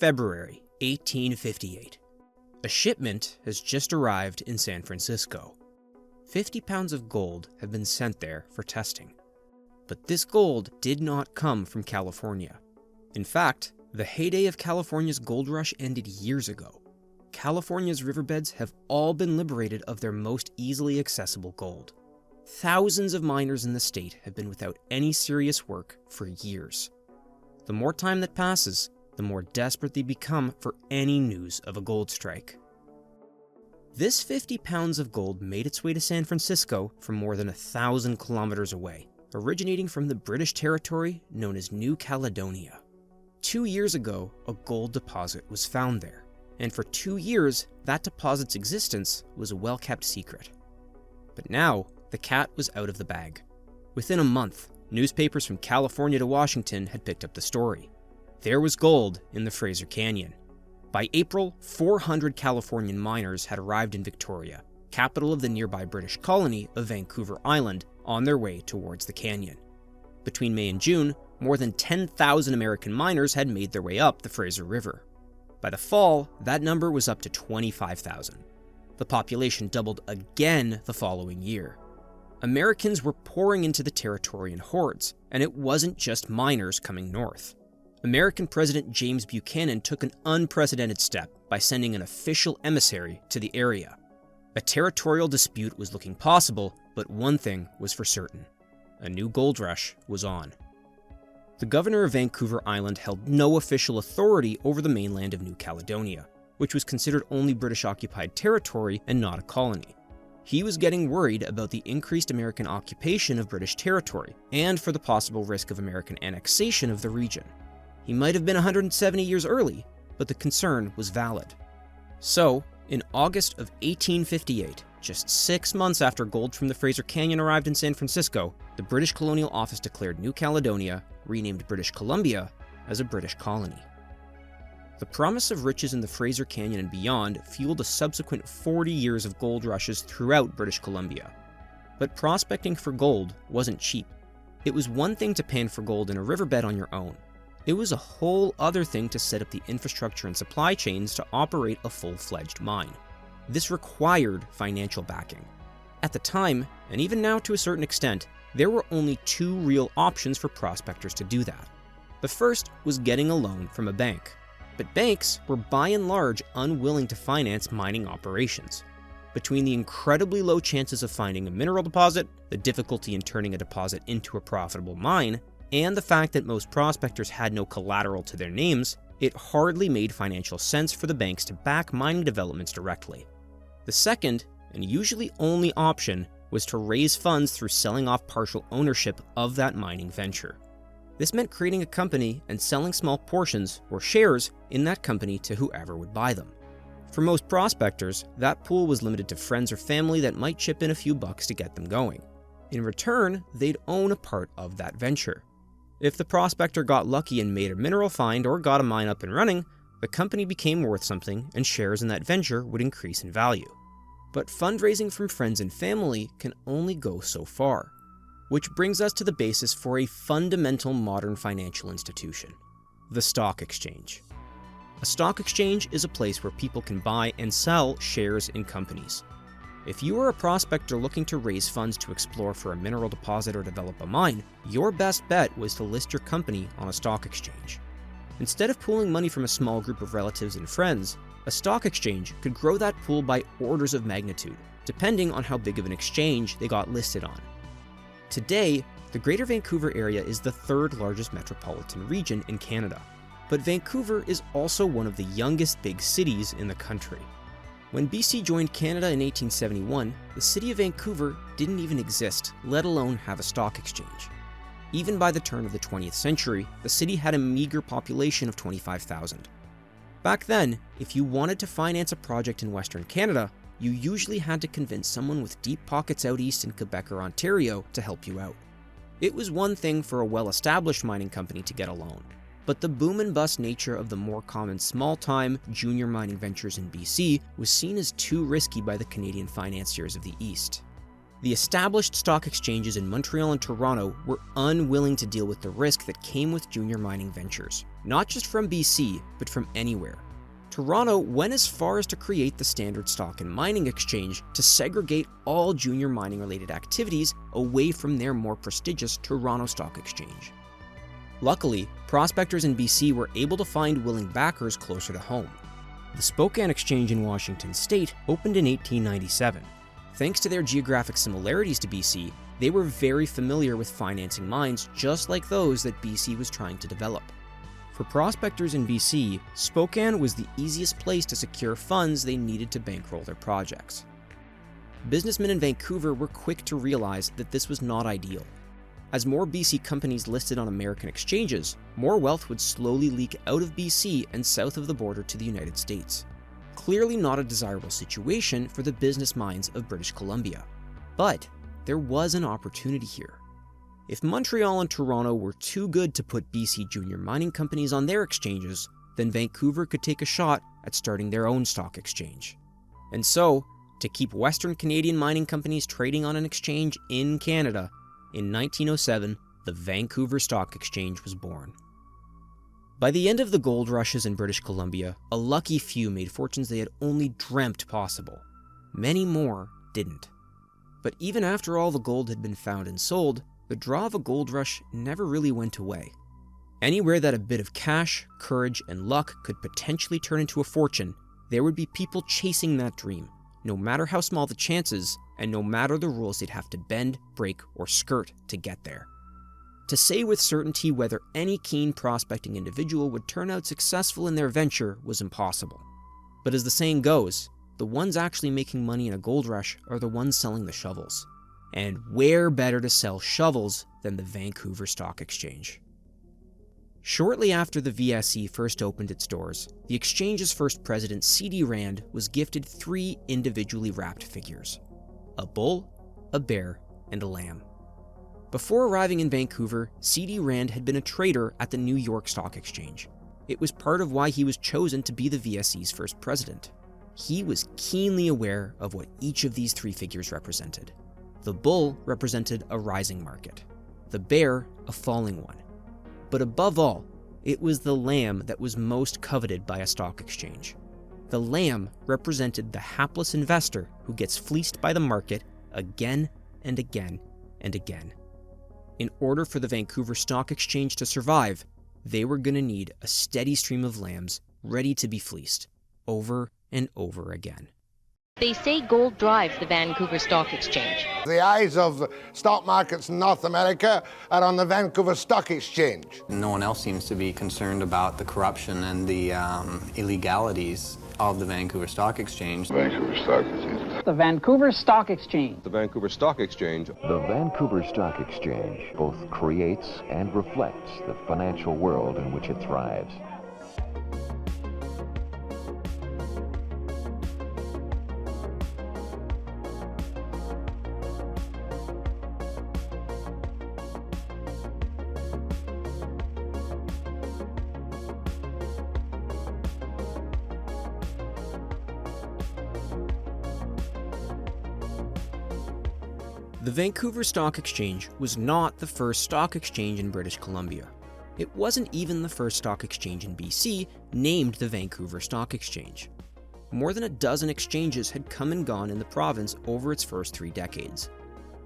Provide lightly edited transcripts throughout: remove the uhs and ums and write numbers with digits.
February 1858. A shipment has just arrived in San Francisco. 50 pounds of gold have been sent there for testing. But this gold did not come from California. In fact, the heyday of California's gold rush ended years ago. California's riverbeds have all been liberated of their most easily accessible gold. Thousands of miners in the state have been without any serious work for years. The more time that passes, the more desperate they become for any news of a gold strike. This 50 pounds of gold made its way to San Francisco from more than 1,000 kilometers away, originating from the British territory known as New Caledonia. 2 years ago, a gold deposit was found there, and for 2 years, that deposit's existence was a well-kept secret. But now, the cat was out of the bag. Within a month, newspapers from California to Washington had picked up the story. There was gold in the Fraser Canyon. By April, 400 Californian miners had arrived in Victoria, capital of the nearby British colony of Vancouver Island, on their way towards the canyon. Between May and June, more than 10,000 American miners had made their way up the Fraser River. By the fall, that number was up to 25,000. The population doubled again the following year. Americans were pouring into the territory in hordes, and it wasn't just miners coming north. American President James Buchanan took an unprecedented step by sending an official emissary to the area. A territorial dispute was looking possible, but one thing was for certain. A new gold rush was on. The governor of Vancouver Island held no official authority over the mainland of New Caledonia, which was considered only British-occupied territory and not a colony. He was getting worried about the increased American occupation of British territory and for the possible risk of American annexation of the region. He might have been 170 years early, but the concern was valid. So, in August of 1858, just 6 months after gold from the Fraser Canyon arrived in San Francisco, the British Colonial Office declared New Caledonia, renamed British Columbia, as a British colony. The promise of riches in the Fraser Canyon and beyond fueled a subsequent 40 years of gold rushes throughout British Columbia. But prospecting for gold wasn't cheap. It was one thing to pan for gold in a riverbed on your own. It was a whole other thing to set up the infrastructure and supply chains to operate a full-fledged mine. This required financial backing. At the time, and even now to a certain extent, there were only 2 real options for prospectors to do that. The first was getting a loan from a bank. But banks were by and large unwilling to finance mining operations. Between the incredibly low chances of finding a mineral deposit, the difficulty in turning a deposit into a profitable mine, and the fact that most prospectors had no collateral to their names, it hardly made financial sense for the banks to back mining developments directly. The second, and usually only option, was to raise funds through selling off partial ownership of that mining venture. This meant creating a company and selling small portions, or shares, in that company to whoever would buy them. For most prospectors, that pool was limited to friends or family that might chip in a few bucks to get them going. In return, they'd own a part of that venture. If the prospector got lucky and made a mineral find or got a mine up and running, the company became worth something and shares in that venture would increase in value. But fundraising from friends and family can only go so far. Which brings us to the basis for a fundamental modern financial institution: the stock exchange. A stock exchange is a place where people can buy and sell shares in companies. If you are a prospector looking to raise funds to explore for a mineral deposit or develop a mine, your best bet was to list your company on a stock exchange. Instead of pooling money from a small group of relatives and friends, a stock exchange could grow that pool by orders of magnitude, depending on how big of an exchange they got listed on. Today, the Greater Vancouver area is the 3rd largest metropolitan region in Canada, but Vancouver is also one of the youngest big cities in the country. When BC joined Canada in 1871, the city of Vancouver didn't even exist, let alone have a stock exchange. Even by the turn of the 20th century, the city had a meager population of 25,000. Back then, if you wanted to finance a project in Western Canada, you usually had to convince someone with deep pockets out east in Quebec or Ontario to help you out. It was one thing for a well-established mining company to get a loan, but the boom and bust nature of the more common small-time junior mining ventures in BC was seen as too risky by the Canadian financiers of the East. The established stock exchanges in Montreal and Toronto were unwilling to deal with the risk that came with junior mining ventures, not just from BC, but from anywhere. Toronto went as far as to create the Standard Stock and Mining Exchange to segregate all junior mining-related activities away from their more prestigious Toronto Stock Exchange. Luckily, prospectors in BC were able to find willing backers closer to home. The Spokane Exchange in Washington State opened in 1897. Thanks to their geographic similarities to BC, they were very familiar with financing mines just like those that BC was trying to develop. For prospectors in BC, Spokane was the easiest place to secure funds they needed to bankroll their projects. Businessmen in Vancouver were quick to realize that this was not ideal. As more BC companies listed on American exchanges, more wealth would slowly leak out of BC and south of the border to the United States. Clearly not a desirable situation for the business minds of British Columbia. But there was an opportunity here. If Montreal and Toronto were too good to put BC junior mining companies on their exchanges, then Vancouver could take a shot at starting their own stock exchange. And so, to keep Western Canadian mining companies trading on an exchange in Canada, in 1907, the Vancouver Stock Exchange was born. By the end of the gold rushes in British Columbia, a lucky few made fortunes they had only dreamt possible. Many more didn't. But even after all the gold had been found and sold, the draw of a gold rush never really went away. Anywhere that a bit of cash, courage, and luck could potentially turn into a fortune, there would be people chasing that dream, no matter how small the chances, and no matter the rules they'd have to bend, break, or skirt to get there. To say with certainty whether any keen prospecting individual would turn out successful in their venture was impossible. But as the saying goes, the ones actually making money in a gold rush are the ones selling the shovels. And where better to sell shovels than the Vancouver Stock Exchange? Shortly after the VSE first opened its doors, the exchange's first president, C.D. Rand, was gifted 3 individually wrapped figures: a bull, a bear, and a lamb. Before arriving in Vancouver, C.D. Rand had been a trader at the New York Stock Exchange. It was part of why he was chosen to be the VSE's first president. He was keenly aware of what each of these 3 figures represented. The bull represented a rising market, the bear a falling one. But above all, it was the lamb that was most coveted by a stock exchange. The lamb represented the hapless investor who gets fleeced by the market again and again and again. In order for the Vancouver Stock Exchange to survive, they were going to need a steady stream of lambs ready to be fleeced over and over again. They say gold drives the Vancouver Stock Exchange. The eyes of the stock markets in North America are on the Vancouver Stock Exchange. No one else seems to be concerned about the corruption and the illegalities of the Vancouver Stock Exchange. Vancouver Stock Exchange. The Vancouver Stock Exchange. The Vancouver Stock Exchange. The Vancouver Stock Exchange both creates and reflects the financial world in which it thrives. The Vancouver Stock Exchange was not the first stock exchange in British Columbia. It wasn't even the first stock exchange in BC named the Vancouver Stock Exchange. More than a dozen exchanges had come and gone in the province over its first 3 decades.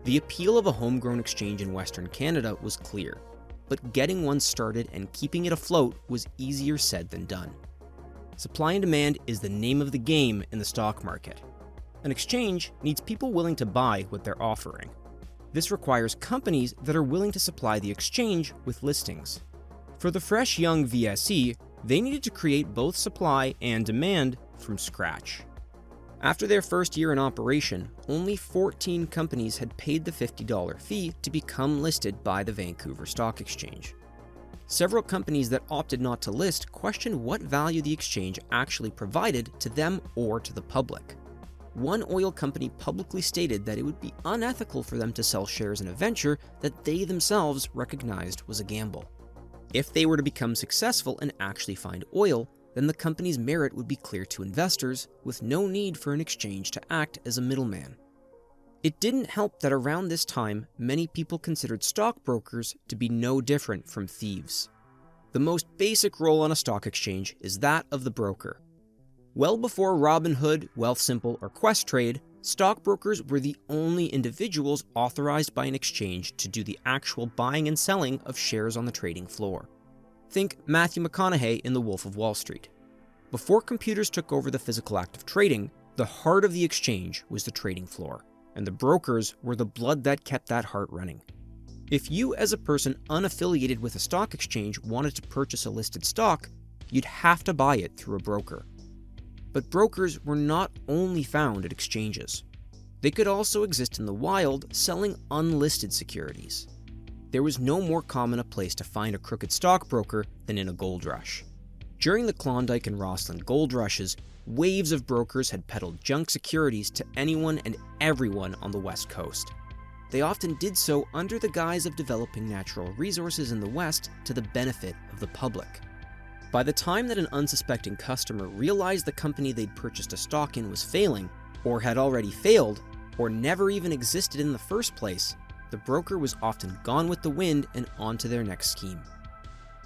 The appeal of a homegrown exchange in Western Canada was clear, but getting one started and keeping it afloat was easier said than done. Supply and demand is the name of the game in the stock market. An exchange needs people willing to buy what they're offering. This requires companies that are willing to supply the exchange with listings. For the fresh young VSE, they needed to create both supply and demand from scratch. After their first year in operation, only 14 companies had paid the $50 fee to become listed by the Vancouver Stock Exchange. Several companies that opted not to list questioned what value the exchange actually provided to them or to the public. One oil company publicly stated that it would be unethical for them to sell shares in a venture that they themselves recognized was a gamble. If they were to become successful and actually find oil, then the company's merit would be clear to investors, with no need for an exchange to act as a middleman. It didn't help that around this time, many people considered stockbrokers to be no different from thieves. The most basic role on a stock exchange is that of the broker. Well before Robinhood, Wealthsimple, or Questrade, stockbrokers were the only individuals authorized by an exchange to do the actual buying and selling of shares on the trading floor. Think Matthew McConaughey in The Wolf of Wall Street. Before computers took over the physical act of trading, the heart of the exchange was the trading floor, and the brokers were the blood that kept that heart running. If you, as a person unaffiliated with a stock exchange, wanted to purchase a listed stock, you'd have to buy it through a broker. But brokers were not only found at exchanges. They could also exist in the wild, selling unlisted securities. There was no more common a place to find a crooked stockbroker than in a gold rush. During the Klondike and Rossland gold rushes, waves of brokers had peddled junk securities to anyone and everyone on the West Coast. They often did so under the guise of developing natural resources in the West to the benefit of the public. By the time that an unsuspecting customer realized the company they'd purchased a stock in was failing, or had already failed, or never even existed in the first place, the broker was often gone with the wind and on to their next scheme.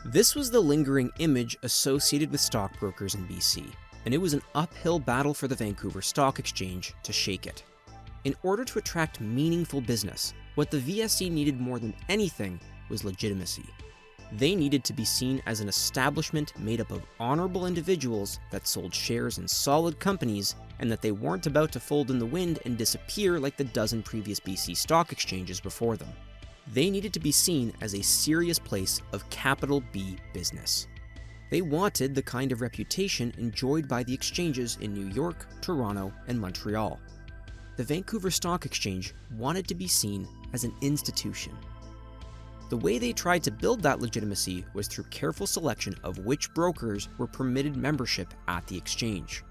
This was the lingering image associated with stockbrokers in BC, and it was an uphill battle for the Vancouver Stock Exchange to shake it. In order to attract meaningful business, what the VSE needed more than anything was legitimacy. They needed to be seen as an establishment made up of honorable individuals that sold shares in solid companies, and that they weren't about to fold in the wind and disappear like the dozen previous BC stock exchanges before them. They needed to be seen as a serious place of capital B business. They wanted the kind of reputation enjoyed by the exchanges in New York, Toronto, and Montreal. The Vancouver Stock Exchange wanted to be seen as an institution. The way they tried to build that legitimacy was through careful selection of which brokers were permitted membership at the exchange.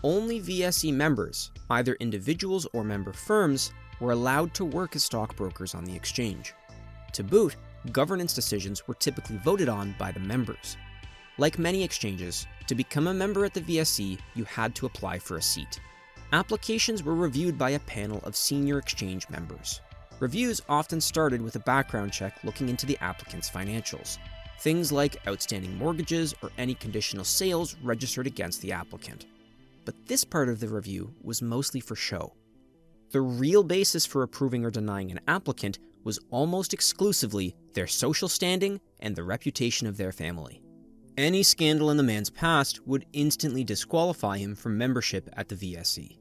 Only VSE members, either individuals or member firms, were allowed to work as stockbrokers on the exchange. To boot, governance decisions were typically voted on by the members. Like many exchanges, to become a member at the VSE, you had to apply for a seat. Applications were reviewed by a panel of senior exchange members. Reviews often started with a background check looking into the applicant's financials, things like outstanding mortgages or any conditional sales registered against the applicant. But this part of the review was mostly for show. The real basis for approving or denying an applicant was almost exclusively their social standing and the reputation of their family. Any scandal in the man's past would instantly disqualify him from membership at the VSE.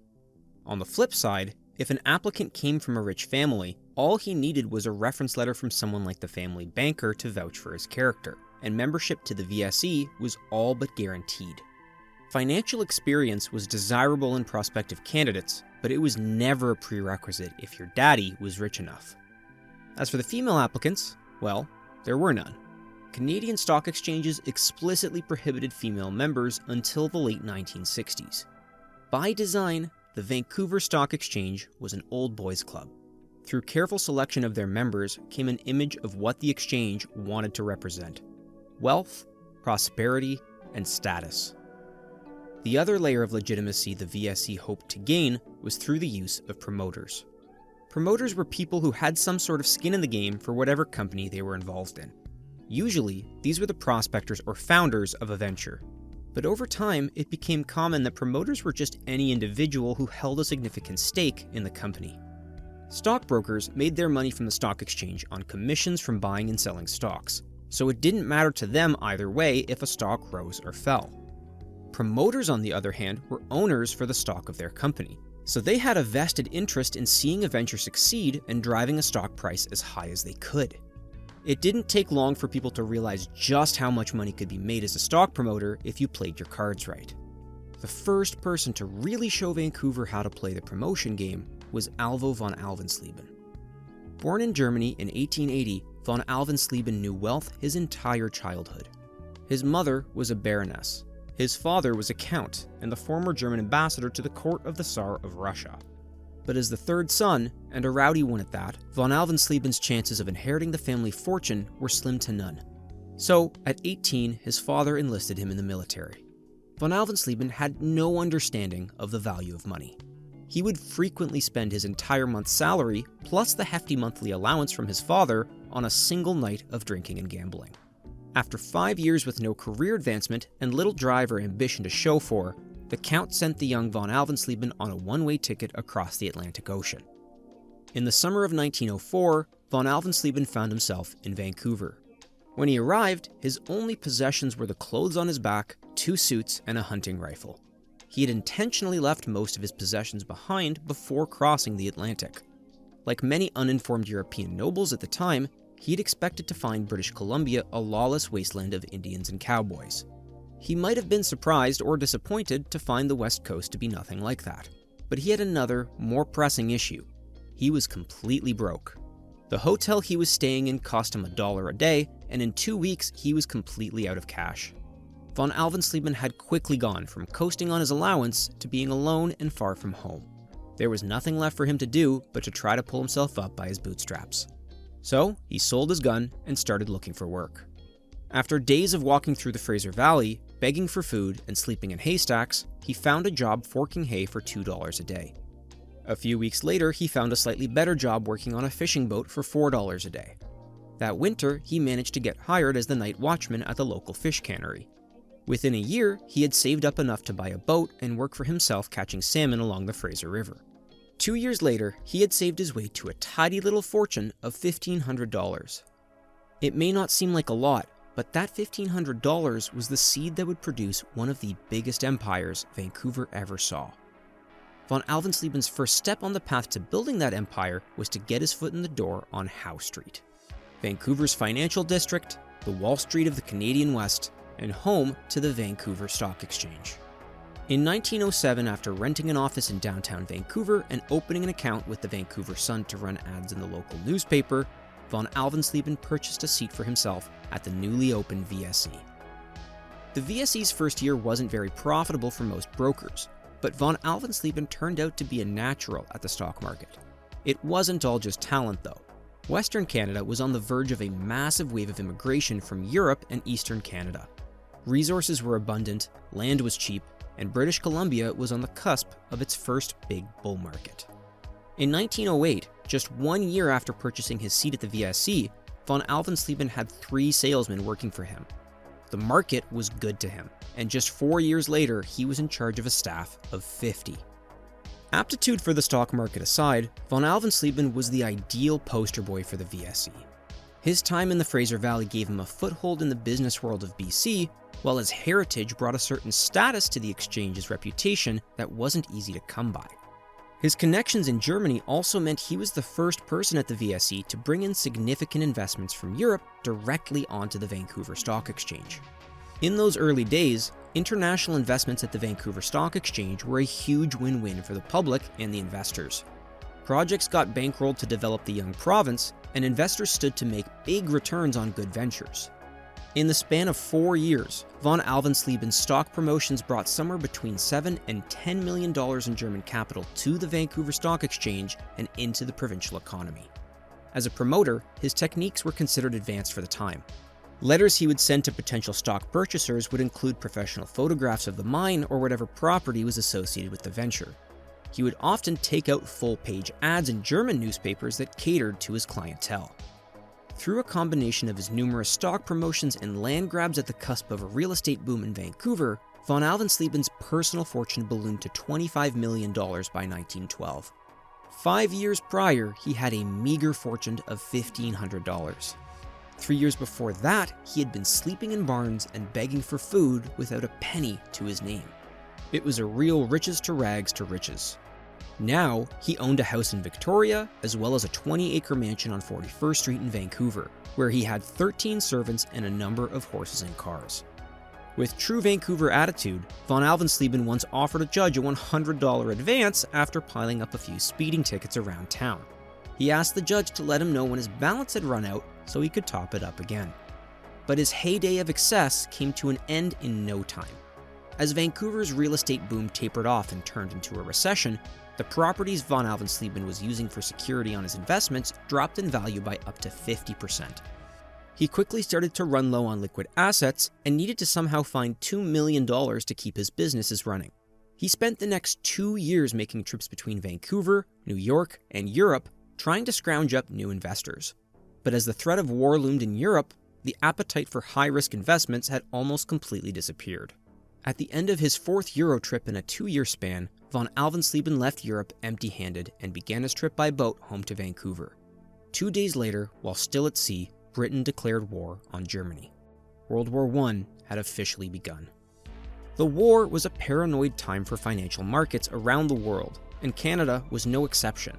On the flip side, if an applicant came from a rich family, all he needed was a reference letter from someone like the family banker to vouch for his character, and membership to the VSE was all but guaranteed. Financial experience was desirable in prospective candidates, but it was never a prerequisite if your daddy was rich enough. As for the female applicants, well, there were none. Canadian stock exchanges explicitly prohibited female members until the late 1960s. By design, the Vancouver Stock Exchange was an old boys club. Through careful selection of their members came an image of what the exchange wanted to represent: wealth, prosperity, and status. The other layer of legitimacy the VSE hoped to gain was through the use of promoters. Promoters were people who had some sort of skin in the game for whatever company they were involved in. Usually, these were the prospectors or founders of a venture. But over time, it became common that promoters were just any individual who held a significant stake in the company. Stockbrokers made their money from the stock exchange on commissions from buying and selling stocks, so it didn't matter to them either way if a stock rose or fell. Promoters, on the other hand, were owners for the stock of their company, so they had a vested interest in seeing a venture succeed and driving a stock price as high as they could. It didn't take long for people to realize just how much money could be made as a stock promoter if you played your cards right. The first person to really show Vancouver how to play the promotion game was Alvo von Alvensleben. Born in Germany in 1880, von Alvensleben knew wealth his entire childhood. His mother was a baroness. His father was a count and the former German ambassador to the court of the Tsar of Russia. But as the third son, and a rowdy one at that, von Alvensleben's chances of inheriting the family fortune were slim to none. So, at 18, his father enlisted him in the military. Von Alvensleben had no understanding of the value of money. He would frequently spend his entire month's salary, plus the hefty monthly allowance from his father, on a single night of drinking and gambling. After 5 years with no career advancement and little drive or ambition to show for, the Count sent the young von Alvensleben on a one-way ticket across the Atlantic Ocean. In the summer of 1904, von Alvensleben found himself in Vancouver. When he arrived, his only possessions were the clothes on his back, 2 suits, and a hunting rifle. He had intentionally left most of his possessions behind before crossing the Atlantic. Like many uninformed European nobles at the time, he had expected to find British Columbia a lawless wasteland of Indians and cowboys. He might have been surprised or disappointed to find the West Coast to be nothing like that. But he had another, more pressing issue. He was completely broke. The hotel he was staying in cost him $1 a day, and in 2 weeks he was completely out of cash. Von Alvensleben had quickly gone from coasting on his allowance to being alone and far from home. There was nothing left for him to do but to try to pull himself up by his bootstraps. So he sold his gun and started looking for work. After days of walking through the Fraser Valley, begging for food, and sleeping in haystacks, he found a job forking hay for $2 a day. A few weeks later, he found a slightly better job working on a fishing boat for $4 a day. That winter, he managed to get hired as the night watchman at the local fish cannery. Within a year, he had saved up enough to buy a boat and work for himself catching salmon along the Fraser River. 2 years later, he had saved his way to a tidy little fortune of $1,500. It may not seem like a lot, but that $1,500 was the seed that would produce one of the biggest empires Vancouver ever saw. Von Alvensleben's first step on the path to building that empire was to get his foot in the door on Howe Street, Vancouver's financial district, the Wall Street of the Canadian West, and home to the Vancouver Stock Exchange. In 1907, after renting an office in downtown Vancouver and opening an account with the Vancouver Sun to run ads in the local newspaper, von Alvensleben purchased a seat for himself at the newly opened VSE. The VSE's first year wasn't very profitable for most brokers, but von Alvensleben turned out to be a natural at the stock market. It wasn't all just talent, though. Western Canada was on the verge of a massive wave of immigration from Europe and Eastern Canada. Resources were abundant, land was cheap, and British Columbia was on the cusp of its first big bull market. In 1908, just 1 year after purchasing his seat at the VSE, von Alvensleben had 3 salesmen working for him. The market was good to him, and just 4 years later, he was in charge of a staff of 50. Aptitude for the stock market aside, von Alvensleben was the ideal poster boy for the VSE. His time in the Fraser Valley gave him a foothold in the business world of BC, while his heritage brought a certain status to the exchange's reputation that wasn't easy to come by. His connections in Germany also meant he was the first person at the VSE to bring in significant investments from Europe directly onto the Vancouver Stock Exchange. In those early days, international investments at the Vancouver Stock Exchange were a huge win-win for the public and the investors. Projects got bankrolled to develop the young province, and investors stood to make big returns on good ventures. In the span of 4 years, von Alvensleben's stock promotions brought somewhere between $7 and $10 million in German capital to the Vancouver Stock Exchange and into the provincial economy. As a promoter, his techniques were considered advanced for the time. Letters he would send to potential stock purchasers would include professional photographs of the mine or whatever property was associated with the venture. He would often take out full-page ads in German newspapers that catered to his clientele. Through a combination of his numerous stock promotions and land grabs at the cusp of a real estate boom in Vancouver, von Alvensleben's personal fortune ballooned to $25 million by 1912. 5 years prior, he had a meager fortune of $1,500. 3 years before that, he had been sleeping in barns and begging for food without a penny to his name. It was a real riches to rags to riches. Now, he owned a house in Victoria, as well as a 20-acre mansion on 41st Street in Vancouver, where he had 13 servants and a number of horses and cars. With true Vancouver attitude, von Alvensleben once offered a judge a $100 advance after piling up a few speeding tickets around town. He asked the judge to let him know when his balance had run out so he could top it up again. But his heyday of excess came to an end in no time. As Vancouver's real estate boom tapered off and turned into a recession, the properties von Alvensleben was using for security on his investments dropped in value by up to 50%. He quickly started to run low on liquid assets and needed to somehow find $2 million to keep his businesses running. He spent the next 2 years making trips between Vancouver, New York, and Europe, trying to scrounge up new investors. But as the threat of war loomed in Europe, the appetite for high-risk investments had almost completely disappeared. At the end of his 4th Euro trip in a 2-year span, von Alvensleben left Europe empty-handed and began his trip by boat home to Vancouver. 2 days later, while still at sea, Britain declared war on Germany. World War I had officially begun. The war was a paranoid time for financial markets around the world, and Canada was no exception.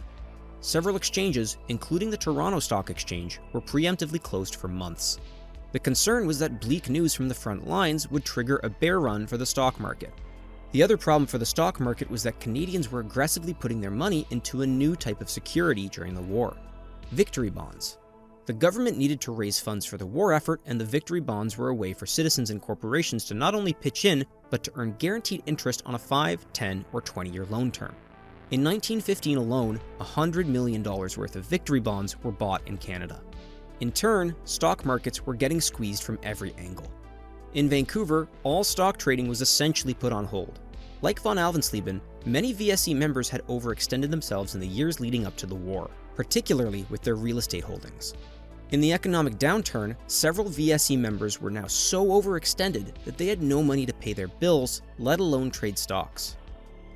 Several exchanges, including the Toronto Stock Exchange, were preemptively closed for months. The concern was that bleak news from the front lines would trigger a bear run for the stock market. The other problem for the stock market was that Canadians were aggressively putting their money into a new type of security during the war: victory bonds. The government needed to raise funds for the war effort, and the victory bonds were a way for citizens and corporations to not only pitch in, but to earn guaranteed interest on a 5, 10, or 20-year loan term. In 1915 alone, $100 million worth of victory bonds were bought in Canada. In turn, stock markets were getting squeezed from every angle. In Vancouver, all stock trading was essentially put on hold. Like von Alvensleben, many VSE members had overextended themselves in the years leading up to the war, particularly with their real estate holdings. In the economic downturn, several VSE members were now so overextended that they had no money to pay their bills, let alone trade stocks.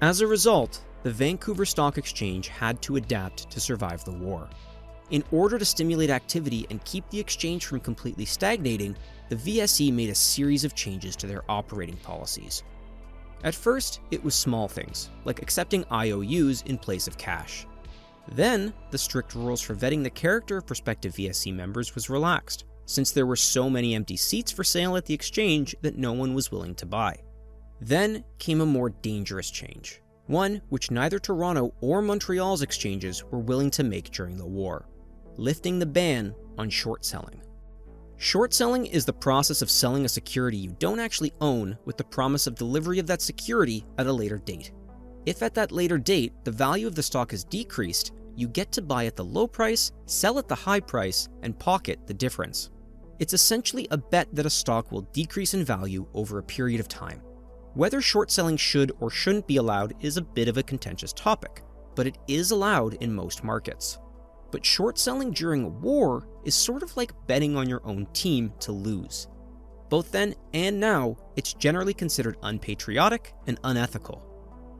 As a result, the Vancouver Stock Exchange had to adapt to survive the war. In order to stimulate activity and keep the exchange from completely stagnating, the VSE made a series of changes to their operating policies. At first, it was small things, like accepting IOUs in place of cash. Then, the strict rules for vetting the character of prospective VSE members was relaxed, since there were so many empty seats for sale at the exchange that no one was willing to buy. Then came a more dangerous change, one which neither Toronto or Montreal's exchanges were willing to make during the war: lifting the ban on short selling. Short selling is the process of selling a security you don't actually own with the promise of delivery of that security at a later date. If at that later date the value of the stock is decreased, you get to buy at the low price, sell at the high price, and pocket the difference. It's essentially a bet that a stock will decrease in value over a period of time. Whether short selling should or shouldn't be allowed is a bit of a contentious topic, but it is allowed in most markets. But short selling during a war is sort of like betting on your own team to lose. Both then and now, it's generally considered unpatriotic and unethical.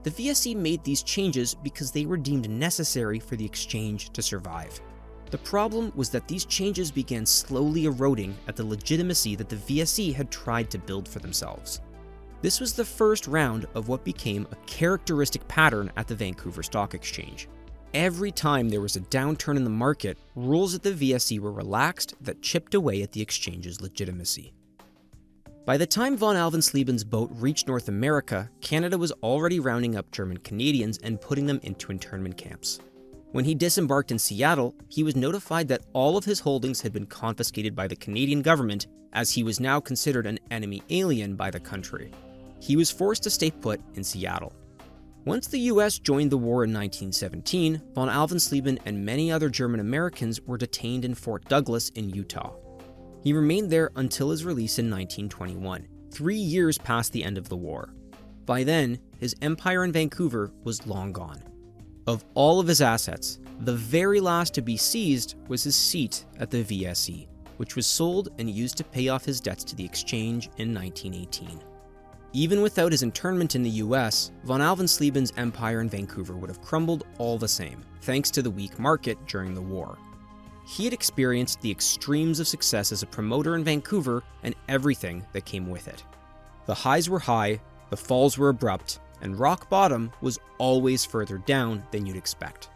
The VSE made these changes because they were deemed necessary for the exchange to survive. The problem was that these changes began slowly eroding at the legitimacy that the VSE had tried to build for themselves. This was the first round of what became a characteristic pattern at the Vancouver Stock Exchange. Every time there was a downturn in the market, rules at the VSE were relaxed that chipped away at the exchange's legitimacy. By the time von Alvensleben's boat reached North America, Canada was already rounding up German Canadians and putting them into internment camps. When he disembarked in Seattle, he was notified that all of his holdings had been confiscated by the Canadian government, as he was now considered an enemy alien by the country. He was forced to stay put in Seattle. Once the US joined the war in 1917, von Alvensleben and many other German Americans were detained in Fort Douglas in Utah. He remained there until his release in 1921, 3 years past the end of the war. By then, his empire in Vancouver was long gone. Of all of his assets, the very last to be seized was his seat at the VSE, which was sold and used to pay off his debts to the exchange in 1918. Even without his internment in the US, von Alvensleben's empire in Vancouver would have crumbled all the same, thanks to the weak market during the war. He had experienced the extremes of success as a promoter in Vancouver and everything that came with it. The highs were high, the falls were abrupt, and rock bottom was always further down than you'd expect.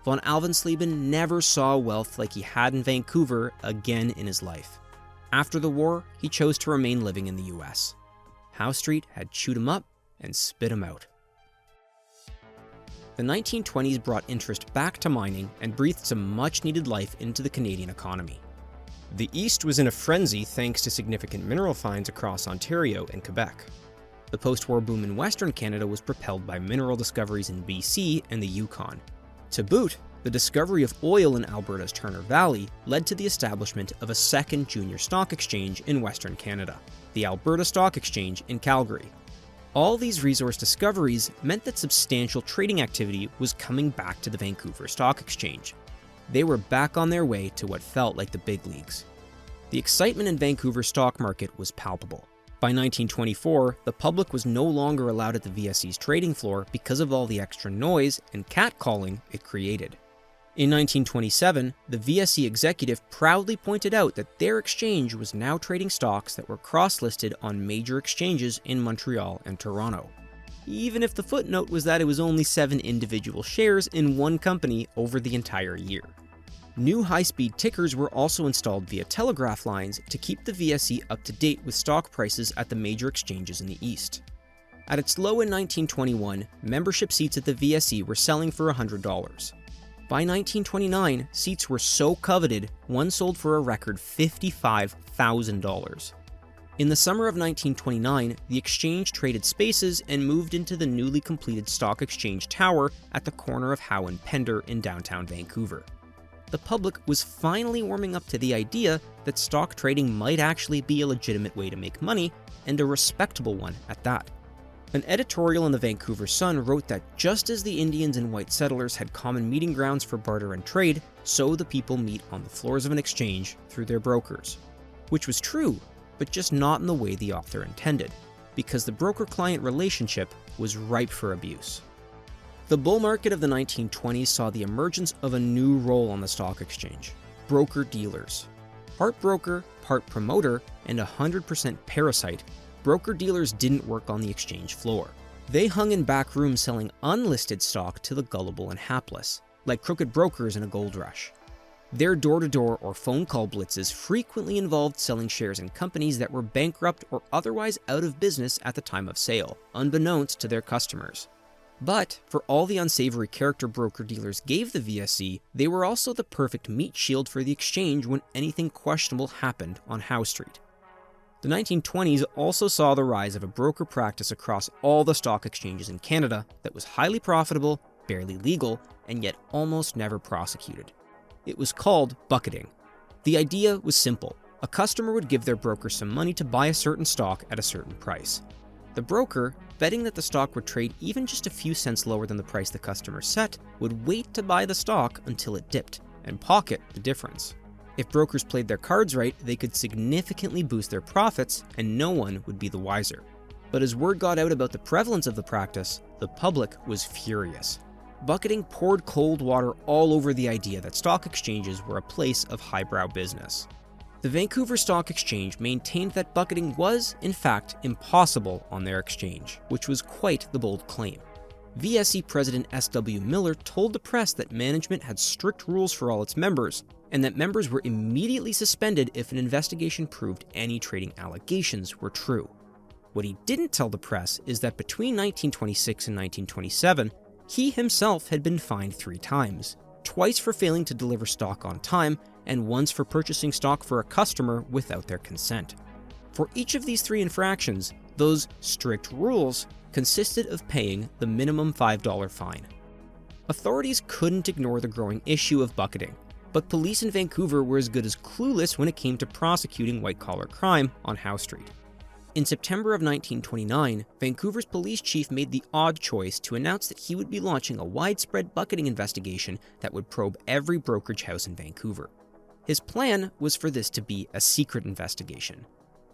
Von Alvensleben never saw wealth like he had in Vancouver again in his life. After the war, he chose to remain living in the US. Howe Street had chewed him up and spit him out. The 1920s brought interest back to mining and breathed some much-needed life into the Canadian economy. The East was in a frenzy thanks to significant mineral finds across Ontario and Quebec. The post-war boom in Western Canada was propelled by mineral discoveries in BC and the Yukon. To boot, the discovery of oil in Alberta's Turner Valley led to the establishment of a second junior stock exchange in Western Canada, the Alberta Stock Exchange in Calgary. All these resource discoveries meant that substantial trading activity was coming back to the Vancouver Stock Exchange. They were back on their way to what felt like the big leagues. The excitement in Vancouver's stock market was palpable. By 1924, the public was no longer allowed at the VSE's trading floor because of all the extra noise and catcalling it created. In 1927, the VSE executive proudly pointed out that their exchange was now trading stocks that were cross-listed on major exchanges in Montreal and Toronto, even if the footnote was that it was only 7 individual shares in one company over the entire year. New high-speed tickers were also installed via telegraph lines to keep the VSE up to date with stock prices at the major exchanges in the East. At its low in 1921, membership seats at the VSE were selling for $100. By 1929, seats were so coveted, one sold for a record $55,000. In the summer of 1929, the exchange traded spaces and moved into the newly completed Stock Exchange Tower at the corner of Howe and Pender in downtown Vancouver. The public was finally warming up to the idea that stock trading might actually be a legitimate way to make money, and a respectable one at that. An editorial in the Vancouver Sun wrote that just as the Indians and white settlers had common meeting grounds for barter and trade, so the people meet on the floors of an exchange through their brokers. Which was true, but just not in the way the author intended, because the broker-client relationship was ripe for abuse. The bull market of the 1920s saw the emergence of a new role on the stock exchange: broker-dealers. Part broker, part promoter, and 100% parasite, broker-dealers didn't work on the exchange floor. They hung in back rooms selling unlisted stock to the gullible and hapless, like crooked brokers in a gold rush. Their door-to-door or phone call blitzes frequently involved selling shares in companies that were bankrupt or otherwise out of business at the time of sale, unbeknownst to their customers. But for all the unsavory character broker-dealers gave the VSE, they were also the perfect meat shield for the exchange when anything questionable happened on Howe Street. The 1920s also saw the rise of a broker practice across all the stock exchanges in Canada that was highly profitable, barely legal, and yet almost never prosecuted. It was called bucketing. The idea was simple. A customer would give their broker some money to buy a certain stock at a certain price. The broker, betting that the stock would trade even just a few cents lower than the price the customer set, would wait to buy the stock until it dipped, and pocket the difference. If brokers played their cards right, they could significantly boost their profits, and no one would be the wiser. But as word got out about the prevalence of the practice, the public was furious. Bucketing poured cold water all over the idea that stock exchanges were a place of highbrow business. The Vancouver Stock Exchange maintained that bucketing was, in fact, impossible on their exchange, which was quite the bold claim. VSE President S.W. Miller told the press that management had strict rules for all its members, and that members were immediately suspended if an investigation proved any trading allegations were true. What he didn't tell the press is that between 1926 and 1927, he himself had been fined 3 times, twice for failing to deliver stock on time, and once for purchasing stock for a customer without their consent. For each of these 3 infractions, those strict rules consisted of paying the minimum $5 fine. Authorities couldn't ignore the growing issue of bucketing, but police in Vancouver were as good as clueless when it came to prosecuting white-collar crime on Howe Street. In September of 1929, Vancouver's police chief made the odd choice to announce that he would be launching a widespread bucketing investigation that would probe every brokerage house in Vancouver. His plan was for this to be a secret investigation,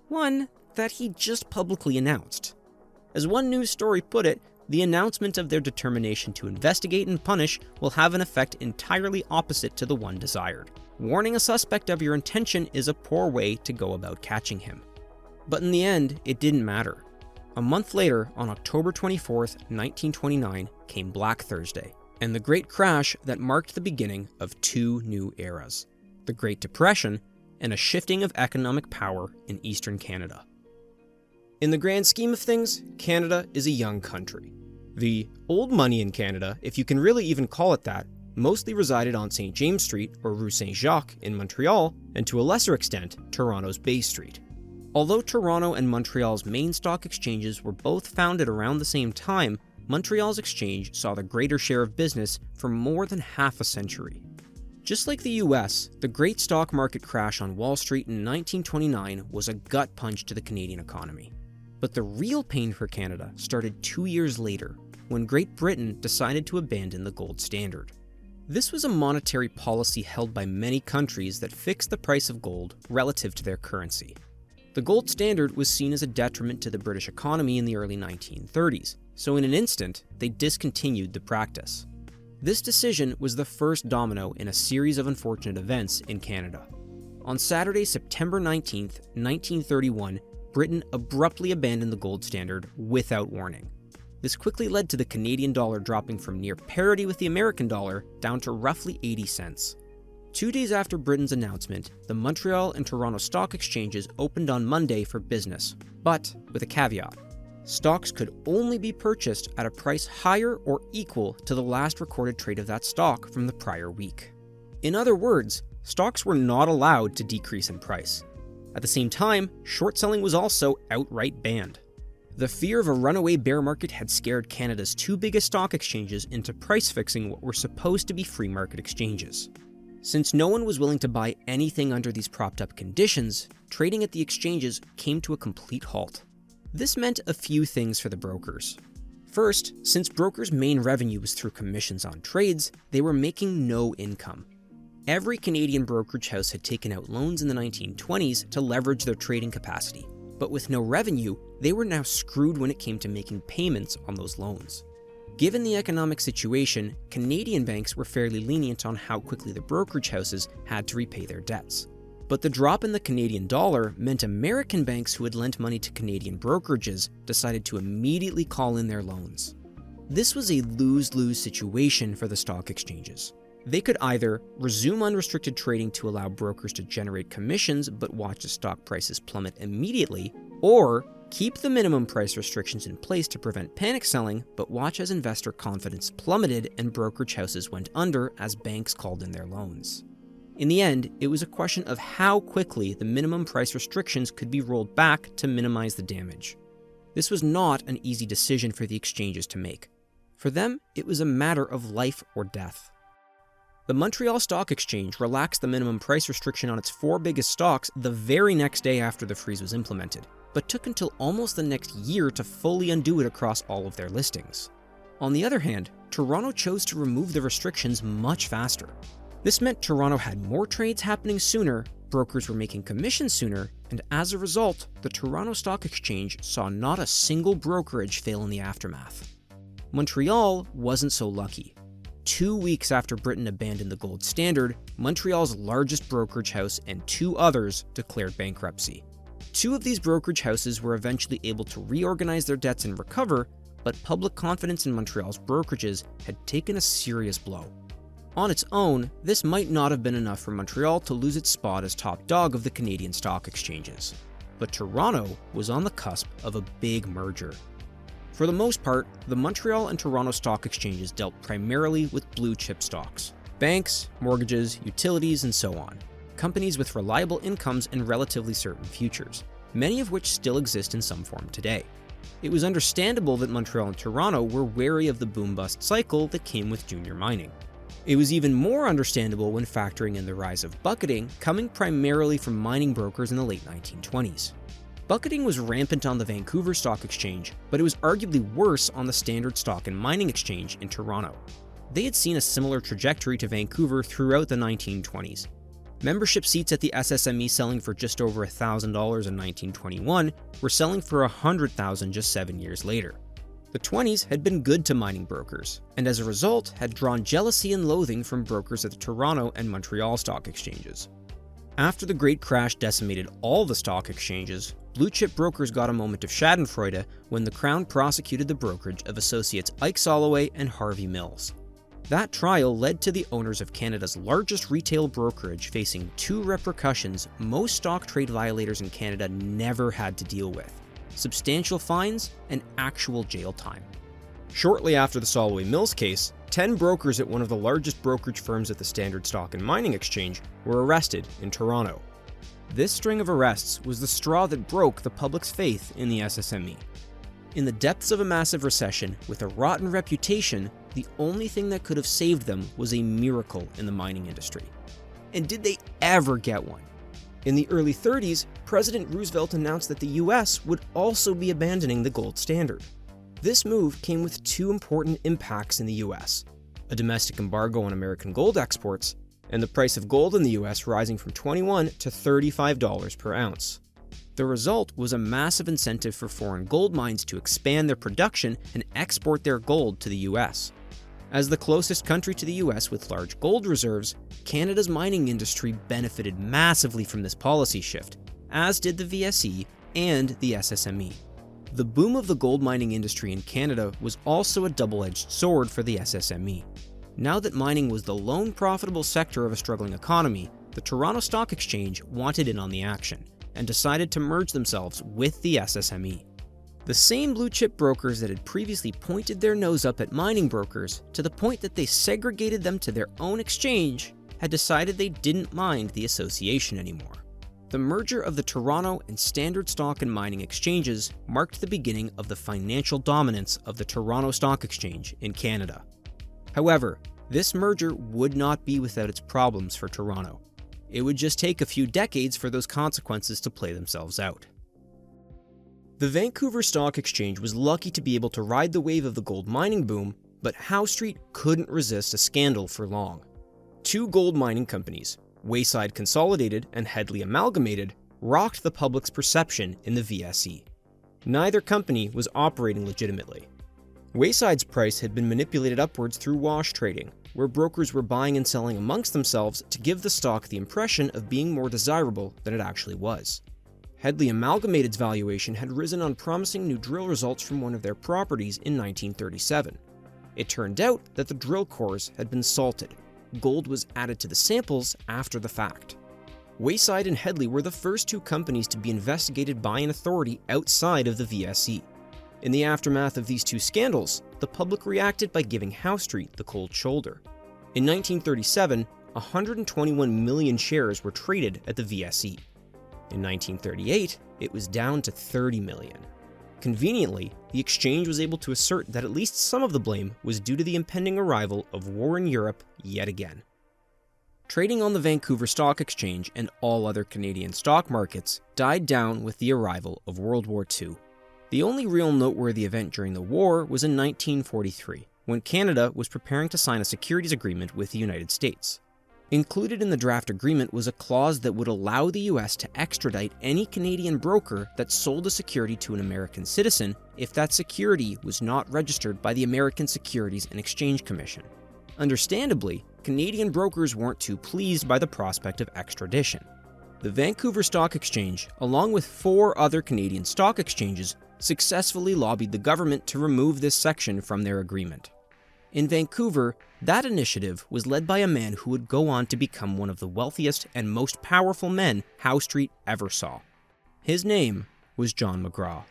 one that he just publicly announced. As one news story put it, the announcement of their determination to investigate and punish will have an effect entirely opposite to the one desired. Warning a suspect of your intention is a poor way to go about catching him. But in the end, it didn't matter. A month later, on October 24th, 1929, came Black Thursday, and the Great Crash that marked the beginning of 2 new eras: the Great Depression and a shifting of economic power in Eastern Canada. In the grand scheme of things, Canada is a young country. The old money in Canada, if you can really even call it that, mostly resided on St. James Street or Rue Saint-Jacques in Montreal, and to a lesser extent, Toronto's Bay Street. Although Toronto and Montreal's main stock exchanges were both founded around the same time, Montreal's exchange saw the greater share of business for more than half a century. Just like the US, the great stock market crash on Wall Street in 1929 was a gut punch to the Canadian economy. But the real pain for Canada started 2 years later, when Great Britain decided to abandon the gold standard. This was a monetary policy held by many countries that fixed the price of gold relative to their currency. The gold standard was seen as a detriment to the British economy in the early 1930s, so in an instant, they discontinued the practice. This decision was the first domino in a series of unfortunate events in Canada. On Saturday, September 19, 1931, Britain abruptly abandoned the gold standard without warning. This quickly led to the Canadian dollar dropping from near parity with the American dollar down to roughly 80 cents. 2 days after Britain's announcement, the Montreal and Toronto stock exchanges opened on Monday for business, but with a caveat. Stocks could only be purchased at a price higher or equal to the last recorded trade of that stock from the prior week. In other words, stocks were not allowed to decrease in price. At the same time, short selling was also outright banned. The fear of a runaway bear market had scared Canada's 2 biggest stock exchanges into price fixing what were supposed to be free market exchanges. Since no one was willing to buy anything under these propped up conditions, trading at the exchanges came to a complete halt. This meant a few things for the brokers. First, since brokers' main revenue was through commissions on trades, they were making no income. Every Canadian brokerage house had taken out loans in the 1920s to leverage their trading capacity, but with no revenue, they were now screwed when it came to making payments on those loans. Given the economic situation, Canadian banks were fairly lenient on how quickly the brokerage houses had to repay their debts. But the drop in the Canadian dollar meant American banks who had lent money to Canadian brokerages decided to immediately call in their loans. This was a lose-lose situation for the stock exchanges. They could either resume unrestricted trading to allow brokers to generate commissions but watch the stock prices plummet immediately, or keep the minimum price restrictions in place to prevent panic selling but watch as investor confidence plummeted and brokerage houses went under as banks called in their loans. In the end, it was a question of how quickly the minimum price restrictions could be rolled back to minimize the damage. This was not an easy decision for the exchanges to make. For them, it was a matter of life or death. The Montreal Stock Exchange relaxed the minimum price restriction on its 4 biggest stocks the very next day after the freeze was implemented, but took until almost the next year to fully undo it across all of their listings. On the other hand, Toronto chose to remove the restrictions much faster. This meant Toronto had more trades happening sooner, brokers were making commissions sooner, and as a result, the Toronto Stock Exchange saw not a single brokerage fail in the aftermath. Montreal wasn't so lucky. 2 weeks after Britain abandoned the gold standard, Montreal's largest brokerage house and 2 others declared bankruptcy. 2 of these brokerage houses were eventually able to reorganize their debts and recover, but public confidence in Montreal's brokerages had taken a serious blow. On its own, this might not have been enough for Montreal to lose its spot as top dog of the Canadian stock exchanges. But Toronto was on the cusp of a big merger. For the most part, the Montreal and Toronto stock exchanges dealt primarily with blue-chip stocks. Banks, mortgages, utilities, and so on. Companies with reliable incomes and relatively certain futures, many of which still exist in some form today. It was understandable that Montreal and Toronto were wary of the boom-bust cycle that came with junior mining. It was even more understandable when factoring in the rise of bucketing, coming primarily from mining brokers in the late 1920s. Bucketing was rampant on the Vancouver Stock Exchange, but it was arguably worse on the Standard Stock and Mining Exchange in Toronto. They had seen a similar trajectory to Vancouver throughout the 1920s. Membership seats at the SSME selling for just over $1,000 in 1921 were selling for $100,000 just 7 years later. The 20s had been good to mining brokers, and as a result had drawn jealousy and loathing from brokers at the Toronto and Montreal stock exchanges. After the Great Crash decimated all the stock exchanges, blue-chip brokers got a moment of schadenfreude when the Crown prosecuted the brokerage of associates Ike Soloway and Harvey Mills. That trial led to the owners of Canada's largest retail brokerage facing 2 repercussions most stock trade violators in Canada never had to deal with: substantial fines and actual jail time. Shortly after the Soloway Mills case, 10 brokers at one of the largest brokerage firms at the Standard Stock and Mining Exchange were arrested in Toronto. This string of arrests was the straw that broke the public's faith in the SSME. In the depths of a massive recession, with a rotten reputation, the only thing that could have saved them was a miracle in the mining industry. And did they ever get one? In the early 30s, President Roosevelt announced that the US would also be abandoning the gold standard. This move came with 2 important impacts in the US. a domestic embargo on American gold exports, and the price of gold in the US rising from $21 to $35 per ounce. The result was a massive incentive for foreign gold mines to expand their production and export their gold to the US. As the closest country to the US with large gold reserves, Canada's mining industry benefited massively from this policy shift, as did the VSE and the SSME. The boom of the gold mining industry in Canada was also a double-edged sword for the SSME. Now that mining was the lone profitable sector of a struggling economy, the Toronto Stock Exchange wanted in on the action and decided to merge themselves with the SSME. The same blue-chip brokers that had previously pointed their nose up at mining brokers to the point that they segregated them to their own exchange had decided they didn't mind the association anymore. The merger of the Toronto and Standard Stock and Mining Exchanges marked the beginning of the financial dominance of the Toronto Stock Exchange in Canada. However, this merger would not be without its problems for Toronto. It would just take a few decades for those consequences to play themselves out. The Vancouver Stock Exchange was lucky to be able to ride the wave of the gold mining boom, but Howe Street couldn't resist a scandal for long. Two gold mining companies, Wayside Consolidated and Hedley Amalgamated, rocked the public's perception in the VSE. Neither company was operating legitimately. Wayside's price had been manipulated upwards through wash trading, where brokers were buying and selling amongst themselves to give the stock the impression of being more desirable than it actually was. Hedley Amalgamated's valuation had risen on promising new drill results from one of their properties in 1937. It turned out that the drill cores had been salted. Gold was added to the samples after the fact. Wayside and Hedley were the first two companies to be investigated by an authority outside of the VSE. In the aftermath of these two scandals, the public reacted by giving Howe Street the cold shoulder. In 1937, 121 million shares were traded at the VSE. In 1938, it was down to 30 million. Conveniently, the exchange was able to assert that at least some of the blame was due to the impending arrival of war in Europe yet again. Trading on the Vancouver Stock Exchange and all other Canadian stock markets died down with the arrival of World War II. The only real noteworthy event during the war was in 1943, when Canada was preparing to sign a securities agreement with the United States. Included in the draft agreement was a clause that would allow the US to extradite any Canadian broker that sold a security to an American citizen if that security was not registered by the American Securities and Exchange Commission. Understandably, Canadian brokers weren't too pleased by the prospect of extradition. The Vancouver Stock Exchange, along with 4 other Canadian stock exchanges, successfully lobbied the government to remove this section from their agreement. In Vancouver, that initiative was led by a man who would go on to become one of the wealthiest and most powerful men Howe Street ever saw. His name was John McGraw.